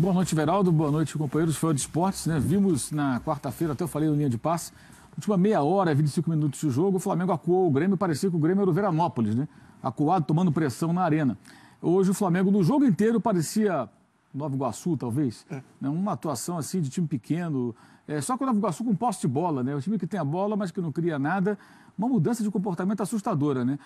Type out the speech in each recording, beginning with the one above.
Boa noite, Veraldo. Boa noite, companheiros. Fã de esportes, né? Vimos na quarta-feira, até eu falei no linha de passe, última meia hora, 25 minutos de jogo, o Flamengo acuou o Grêmio, parecia que o Grêmio era o Veranópolis, né? Acuado, tomando pressão na arena. Hoje o Flamengo, no jogo inteiro, parecia Nova Iguaçu, talvez. Né? Uma atuação assim de time pequeno. Só que o Nova Iguaçu com posse de bola, né? O time que tem a bola, mas que não cria nada. Uma mudança de comportamento assustadora, né?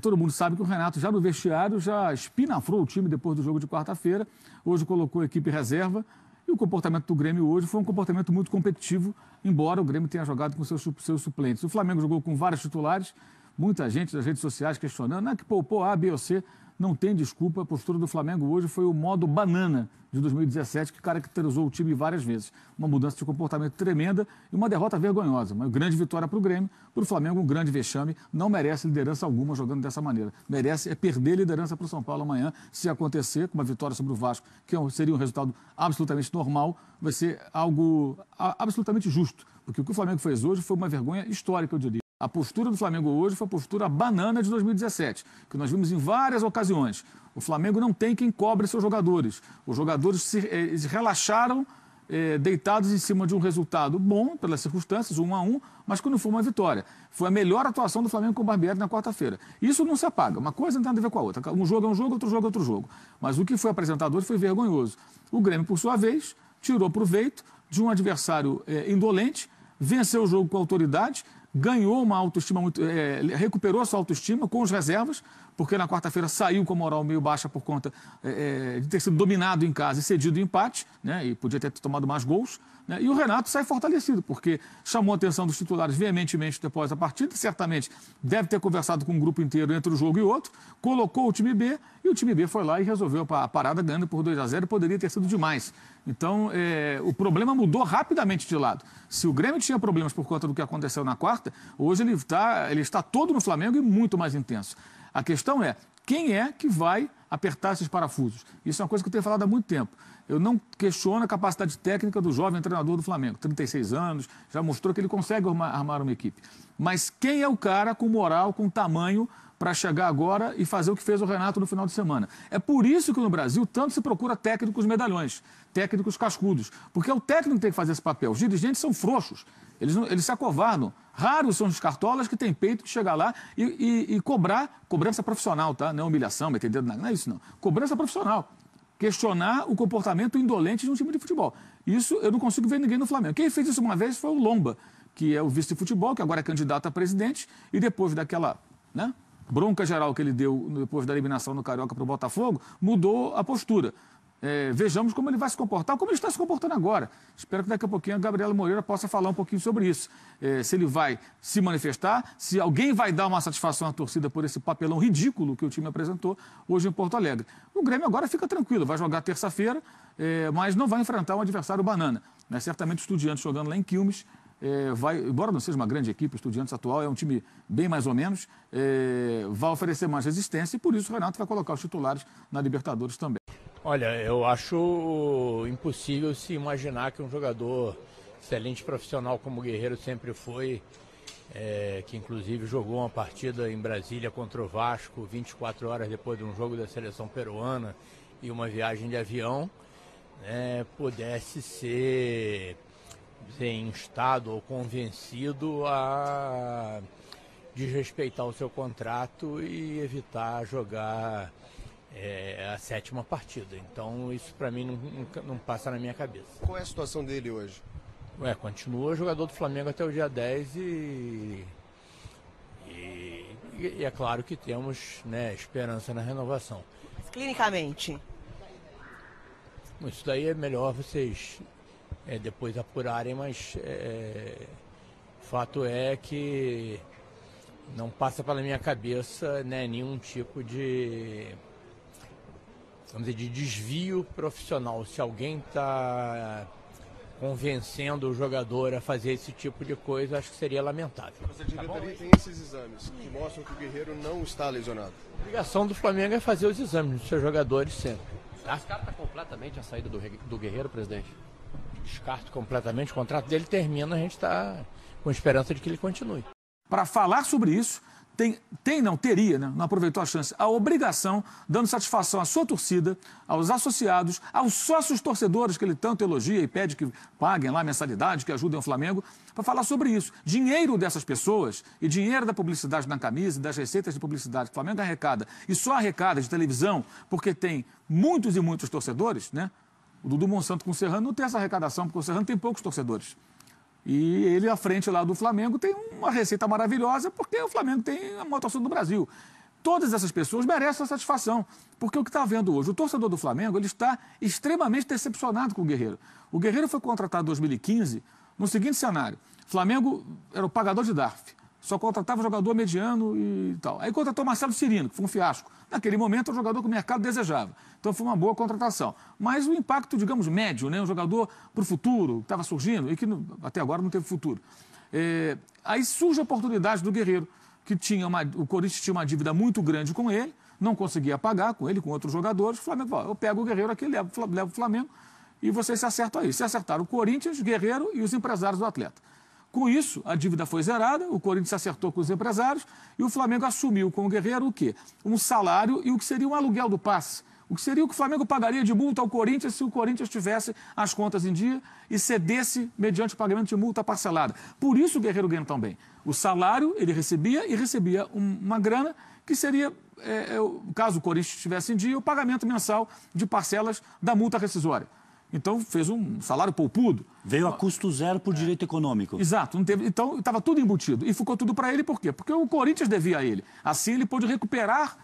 Todo mundo sabe que o Renato, já no vestiário, já espinafrou o time depois do jogo de quarta-feira. Hoje colocou a equipe reserva. E o comportamento do Grêmio hoje foi um comportamento muito competitivo, embora o Grêmio tenha jogado com seus suplentes. O Flamengo jogou com vários titulares, muita gente das redes sociais questionando, que poupou A, B ou C. Não tem desculpa, a postura do Flamengo hoje foi o modo banana de 2017, que caracterizou o time várias vezes. Uma mudança de comportamento tremenda e uma derrota vergonhosa. Uma grande vitória para o Grêmio, para o Flamengo um grande vexame. Não merece liderança alguma jogando dessa maneira. Merece perder liderança para o São Paulo amanhã, se acontecer, com uma vitória sobre o Vasco, que seria um resultado absolutamente normal, vai ser algo absolutamente justo. Porque o que o Flamengo fez hoje foi uma vergonha histórica, eu diria. A postura do Flamengo hoje foi a postura banana de 2017, que nós vimos em várias ocasiões. O Flamengo não tem quem cobre seus jogadores. Os jogadores se relaxaram, deitados em cima de um resultado bom, pelas circunstâncias, 1-1, mas que não foi uma vitória. Foi a melhor atuação do Flamengo com o Barbieri na quarta-feira. Isso não se apaga. Uma coisa não tem nada a ver com a outra. Um jogo é um jogo, outro jogo é outro jogo. Mas o que foi apresentado hoje foi vergonhoso. O Grêmio, por sua vez, tirou proveito de um adversário indolente, venceu o jogo com autoridade, ganhou uma autoestima recuperou a sua autoestima com as reservas, porque na quarta-feira saiu com a moral meio baixa por conta de ter sido dominado em casa e cedido o empate, né, e podia ter tomado mais gols. Né, e o Renato sai fortalecido, porque chamou a atenção dos titulares veementemente depois da partida, certamente deve ter conversado com o grupo inteiro entre um jogo e outro, colocou o time B, e o time B foi lá e resolveu a parada ganhando por 2-0, poderia ter sido demais. Então, o problema mudou rapidamente de lado. Se o Grêmio tinha problemas por conta do que aconteceu na quarta, hoje ele está todo no Flamengo e muito mais intenso. A questão é, quem é que vai apertar esses parafusos? Isso é uma coisa que eu tenho falado há muito tempo. Eu não questiono a capacidade técnica do jovem treinador do Flamengo. 36 anos, já mostrou que ele consegue armar uma equipe. Mas quem é o cara com moral, com tamanho, para chegar agora e fazer o que fez o Renato no final de semana? É por isso que no Brasil tanto se procura técnicos medalhões, técnicos cascudos. Porque é o técnico que tem que fazer esse papel. Os dirigentes são frouxos. Eles se acovardam. Raros são os cartolas que têm peito de chegar lá e cobrança profissional, tá? Não é humilhação, meter dedo não é isso não. Cobrança profissional. Questionar o comportamento indolente de um time de futebol. Isso eu não consigo ver ninguém no Flamengo. Quem fez isso uma vez foi o Lomba, que é o vice de futebol, que agora é candidato a presidente, e depois daquela, né, bronca geral que ele deu depois da eliminação no Carioca para o Botafogo, mudou a postura. Vejamos como ele vai se comportar, como ele está se comportando agora. Espero que daqui a pouquinho a Gabriela Moreira possa falar um pouquinho sobre isso. Se ele vai se manifestar, se alguém vai dar uma satisfação à torcida por esse papelão ridículo que o time apresentou hoje em Porto Alegre. O Grêmio agora fica tranquilo, vai jogar terça-feira, mas não vai enfrentar um adversário banana. Né? Certamente o Estudiantes jogando lá em Quilmes, embora não seja uma grande equipe, o Estudiantes atual é um time bem mais ou menos, vai oferecer mais resistência e por isso o Renato vai colocar os titulares na Libertadores também. Olha, eu acho impossível se imaginar que um jogador excelente profissional como o Guerreiro sempre foi, que inclusive jogou uma partida em Brasília contra o Vasco 24 horas depois de um jogo da seleção peruana e uma viagem de avião, pudesse ser instado ou convencido a desrespeitar o seu contrato e evitar jogar a 7ª partida. Então isso para mim não passa na minha cabeça. Qual é a situação dele hoje? Continua jogador do Flamengo até o dia 10 e é claro que temos, né, esperança na renovação. Mas clinicamente? Isso daí é melhor vocês depois apurarem, mas fato é que não passa pela minha cabeça, né, nenhum tipo de, vamos dizer, de desvio profissional. Se alguém está convencendo o jogador a fazer esse tipo de coisa, acho que seria lamentável. Mas a diretoria tem esses exames que mostram que o Guerreiro não está lesionado. A obrigação do Flamengo é fazer os exames dos seus jogadores sempre. Tá? Descarta completamente a saída do Guerreiro, presidente? Descarto completamente. O contrato dele termina, a gente está com esperança de que ele continue. Para falar sobre isso, teria, né? Não aproveitou a chance, a obrigação, dando satisfação à sua torcida, aos associados, aos sócios torcedores que ele tanto elogia e pede que paguem lá mensalidade, que ajudem o Flamengo, para falar sobre isso. Dinheiro dessas pessoas e dinheiro da publicidade na camisa, das receitas de publicidade que o Flamengo arrecada, e só arrecada de televisão, porque tem muitos e muitos torcedores, né? O Dudu Monsanto com o Serrano não tem essa arrecadação, porque o Serrano tem poucos torcedores. E ele, à frente lá do Flamengo, tem uma receita maravilhosa, porque o Flamengo tem a maior torcida do Brasil. Todas essas pessoas merecem essa satisfação, porque o que está havendo hoje, o torcedor do Flamengo, ele está extremamente decepcionado com o Guerreiro. O Guerreiro foi contratado em 2015 no seguinte cenário: o Flamengo era o pagador de DARF, só contratava jogador mediano e tal. Aí contratou Marcelo Cirino, que foi um fiasco. Naquele momento, é um jogador que o mercado desejava. Então, foi uma boa contratação. Mas o impacto, digamos, médio, né? Um jogador para o futuro, que estava surgindo e que até agora não teve futuro. Aí surge a oportunidade do Guerreiro, que o Corinthians tinha uma dívida muito grande com ele, não conseguia pagar com ele, com outros jogadores. O Flamengo falou: eu pego o Guerreiro aqui, levo o Flamengo e vocês se acertam aí. Se acertaram o Corinthians, Guerreiro e os empresários do atleta. Com isso, a dívida foi zerada, o Corinthians se acertou com os empresários e o Flamengo assumiu com o Guerreiro o quê? Um salário e o que seria um aluguel do passe. O que seria o que o Flamengo pagaria de multa ao Corinthians se o Corinthians tivesse as contas em dia e cedesse mediante o pagamento de multa parcelada. Por isso o Guerreiro ganha tão bem. O salário ele recebia e recebia uma grana que seria, caso o Corinthians estivesse em dia, o pagamento mensal de parcelas da multa rescisória. Então, fez um salário poupudo. Veio a custo zero por direito econômico. Exato. Não teve, então, estava tudo embutido. E ficou tudo para ele por quê? Porque o Corinthians devia a ele. Assim, ele pôde recuperar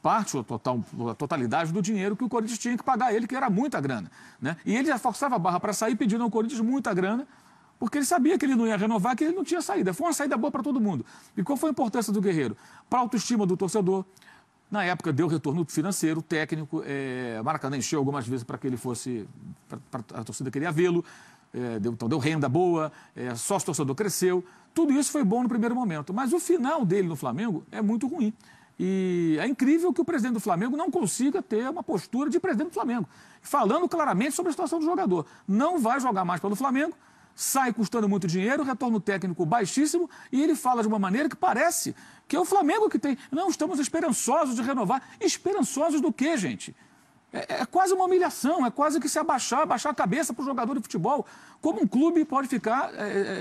parte, ou a totalidade do dinheiro que o Corinthians tinha que pagar a ele, que era muita grana, né? E ele já forçava a barra para sair, pedindo ao Corinthians muita grana, porque ele sabia que ele não ia renovar, que ele não tinha saída. Foi uma saída boa para todo mundo. E qual foi a importância do Guerreiro? Para a autoestima do torcedor. Na época, deu retorno financeiro, técnico. Maracanã encheu algumas vezes para que ele fosse... a torcida queria vê-lo. Então, deu renda boa, sócio-torcedor cresceu. Tudo isso foi bom no primeiro momento. Mas o final dele no Flamengo é muito ruim. E é incrível que o presidente do Flamengo não consiga ter uma postura de presidente do Flamengo, falando claramente sobre a situação do jogador. Não vai jogar mais pelo Flamengo, sai custando muito dinheiro, retorno técnico baixíssimo, e ele fala de uma maneira que parece que é o Flamengo que tem. Não, estamos esperançosos de renovar. Esperançosos do quê, gente? É quase uma humilhação, é quase que se abaixar a cabeça para o jogador de futebol. Como um clube pode ficar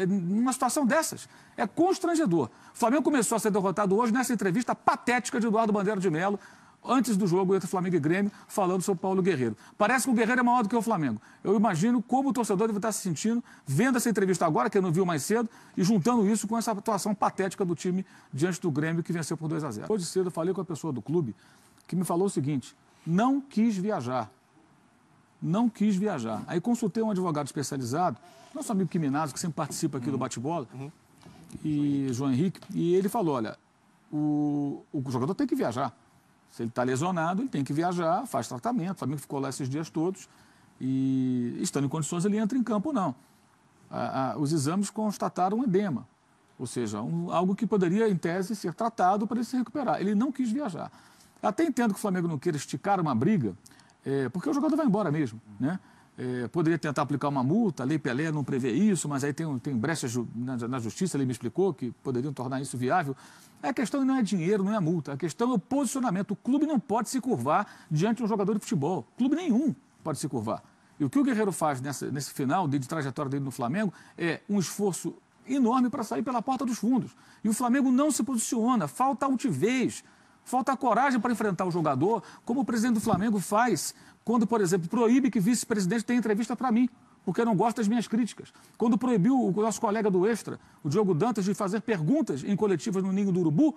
numa situação dessas? É constrangedor. O Flamengo começou a ser derrotado hoje nessa entrevista patética de Eduardo Bandeira de Mello, antes do jogo entre Flamengo e Grêmio, falando sobre Paulo Guerreiro. Parece que o Guerreiro é maior do que o Flamengo. Eu imagino como o torcedor deve estar se sentindo vendo essa entrevista agora, que eu não viu mais cedo, e juntando isso com essa atuação patética do time diante do Grêmio, que venceu por 2-0. Hoje cedo eu falei com a pessoa do clube, que me falou o seguinte: não quis viajar. Não quis viajar. Aí consultei um advogado especializado, nosso amigo Quiminazzo, que sempre participa aqui do bate-bola, e João Henrique, e ele falou: olha, o jogador tem que viajar. Se ele está lesionado, ele tem que viajar, faz tratamento. O Flamengo ficou lá esses dias todos e, estando em condições, ele entra em campo ou não. Os exames constataram um edema, ou seja, algo que poderia, em tese, ser tratado para ele se recuperar. Ele não quis viajar. Até entendo que o Flamengo não queira esticar uma briga, porque o jogador vai embora mesmo, né? Poderia tentar aplicar uma multa, a Lei Pelé não prevê isso, mas aí tem brechas na justiça, ele me explicou que poderiam tornar isso viável. A questão não é dinheiro, não é multa, a questão é o posicionamento. O clube não pode se curvar diante de um jogador de futebol. Clube nenhum pode se curvar. E o que o Guerreiro faz nesse final de trajetória dele no Flamengo é um esforço enorme para sair pela porta dos fundos. E o Flamengo não se posiciona, falta altivez, falta coragem para enfrentar o jogador, como o presidente do Flamengo faz quando, por exemplo, proíbe que vice-presidente tenha entrevista para mim, porque não gosta das minhas críticas. Quando proibiu o nosso colega do Extra, o Diogo Dantas, de fazer perguntas em coletivas no Ninho do Urubu,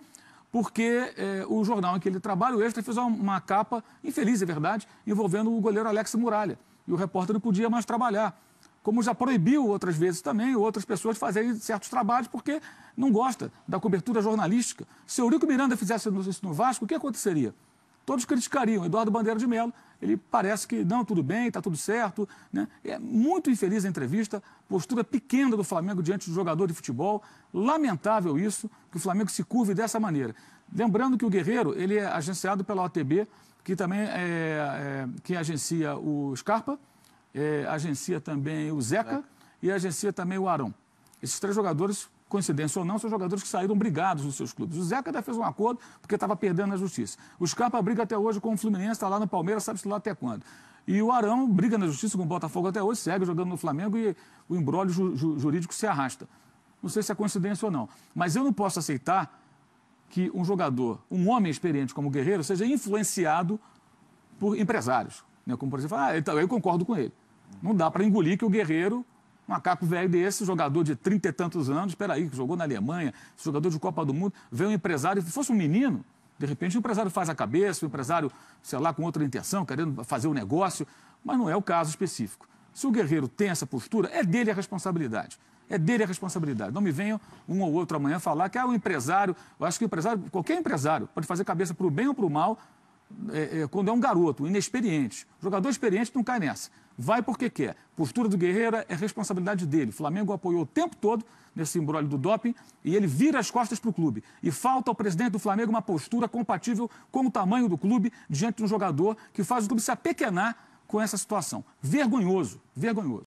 porque o jornal em que ele trabalha, o Extra, fez uma capa, infeliz, é verdade, envolvendo o goleiro Alex Muralha. E o repórter não podia mais trabalhar. Como já proibiu outras vezes também, outras pessoas fazerem certos trabalhos porque não gosta da cobertura jornalística. Se Eurico Miranda fizesse isso no Vasco, o que aconteceria? Todos criticariam. Eduardo Bandeira de Mello, ele parece que, não, tudo bem, está tudo certo, né? É muito infeliz a entrevista, postura pequena do Flamengo diante do jogador de futebol. Lamentável isso, que o Flamengo se curve dessa maneira. Lembrando que o Guerreiro, ele é agenciado pela OTB, que também que agencia o Scarpa, agencia também o Zeca e agencia também o Arão. Esses três jogadores coincidência ou não, são jogadores que saíram brigados dos seus clubes. O Zeca até fez um acordo porque estava perdendo na justiça. O Scarpa briga até hoje com o Fluminense, está lá no Palmeiras, sabe-se lá até quando. E o Arão briga na justiça com o Botafogo até hoje, segue jogando no Flamengo e o imbróglio jurídico se arrasta. Não sei se é coincidência ou não. Mas eu não posso aceitar que um jogador, um homem experiente como o Guerreiro, seja influenciado por empresários. Né? Como, por exemplo, então, eu concordo com ele. Não dá para engolir que o Guerreiro, um macaco velho desse, jogador de 30 e tantos anos, espera aí, que jogou na Alemanha, jogador de Copa do Mundo, veio um empresário, se fosse um menino, de repente o empresário faz a cabeça, o empresário, sei lá, com outra intenção, querendo fazer um negócio, mas não é o caso específico. Se o Guerreiro tem essa postura, é dele a responsabilidade. É dele a responsabilidade. Não me venham um ou outro amanhã falar que o empresário, eu acho que o empresário, qualquer empresário, pode fazer cabeça para o bem ou para o mal, quando é um garoto, inexperiente. O jogador experiente não cai nessa. Vai porque quer. Postura do Guerreiro é responsabilidade dele. O Flamengo apoiou o tempo todo nesse imbróglio do doping e ele vira as costas para o clube. E falta ao presidente do Flamengo uma postura compatível com o tamanho do clube diante de um jogador que faz o clube se apequenar com essa situação. Vergonhoso, vergonhoso.